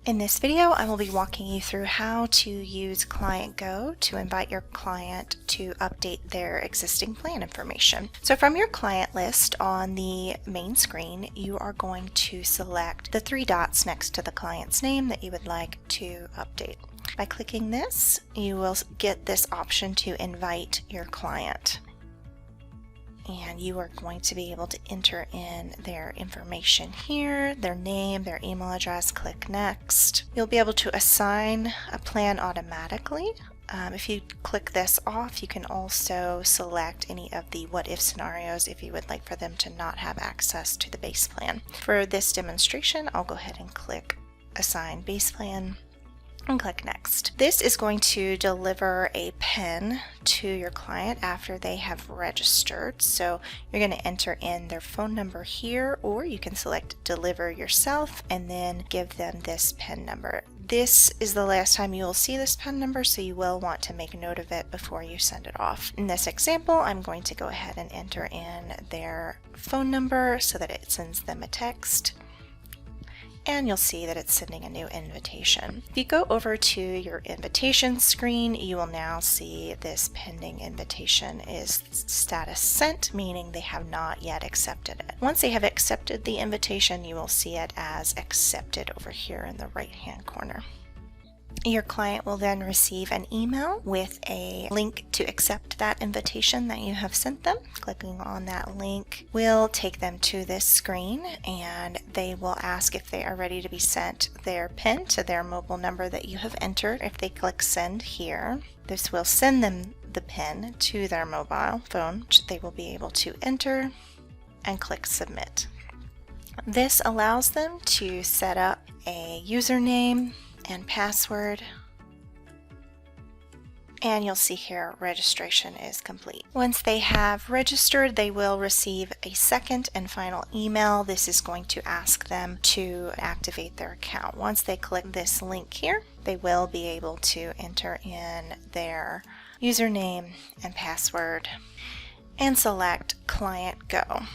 In this video, I will be walking you through how to use ClientGo to invite your client to update their existing plan information. So from your client list on the main screen, you are going to select the three dots next to the client's name that you would like to update. By clicking this, you will get this option to invite your client. And you are going to be able to enter in their information here, their name, their email address, click next. You'll be able to assign a plan automatically. If you click this off, you can also select any of the what if scenarios if you would like for them to not have access to the base plan. For this demonstration, I'll go ahead and click assign base plan and click next. This is going to deliver a PIN to your client after they have registered. So you're going to enter in their phone number here, or you can select deliver yourself and then give them this PIN number. This is the last time you will see this PIN number, so you will want to make note of it before you send it off. In this example, I'm going to go ahead and enter in their phone number so that it sends them a text. And you'll see that it's sending a new invitation. If you go over to your invitation screen, you will now see this pending invitation is status sent, meaning they have not yet accepted it. Once they have accepted the invitation, you will see it as accepted over here in the right-hand corner. Your client will then receive an email with a link to accept that invitation that you have sent them. Clicking on that link will take them to this screen, and they will ask if they are ready to be sent their PIN to their mobile number that you have entered. If they click send here, this will send them the PIN to their mobile phone, which they will be able to enter and click submit. This allows them to set up a username and password, and you'll see here registration is complete. Once they have registered, they will receive a second and final email. This is going to ask them to activate their account. Once they click this link here, they will be able to enter in their username and password and select ClientGo.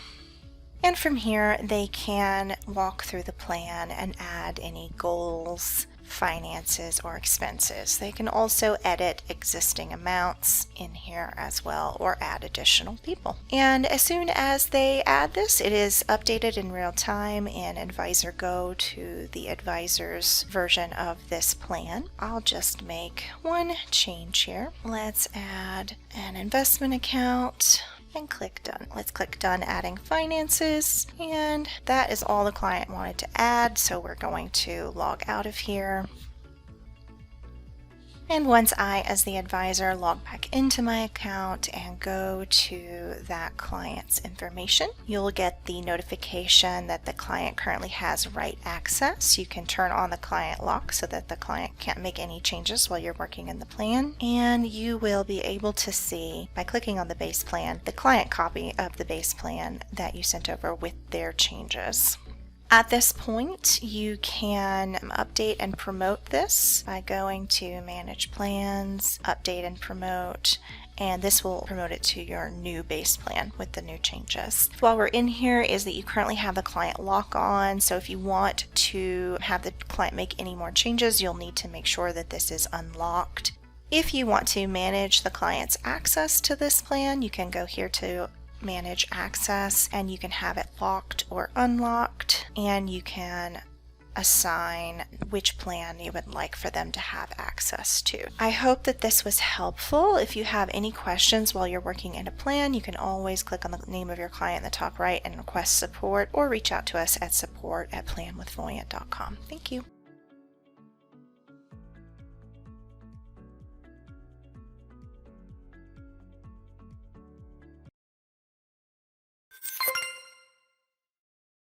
And from here, they can walk through the plan and add any goals, finances, or expenses. They can also edit existing amounts in here as well, or add additional people. And as soon as they add this, it is updated in real time in ClientGo to the advisor's version of this plan. I'll just make one change here. Let's add an investment account and click done. Let's click done adding finances, and that is all the client wanted to add, so we're going to log out of here. And once I, as the advisor, log back into my account and go to that client's information, you'll get the notification that the client currently has write access. You can turn on the client lock so that the client can't make any changes while you're working in the plan. And you will be able to see, by clicking on the base plan, the client copy of the base plan that you sent over with their changes. At this point, you can update and promote this by going to Manage Plans, Update and Promote, and this will promote it to your new base plan with the new changes. While we're in here is that you currently have the client lock on, so if you want to have the client make any more changes, you'll need to make sure that this is unlocked. If you want to manage the client's access to this plan, you can go here to Manage Access, and you can have it locked or unlocked, and you can assign which plan you would like for them to have access to. I hope that this was helpful. If you have any questions while you're working in a plan, you can always click on the name of your client in the top right and request support, or reach out to us at support@planwithvoyant.com. Thank you.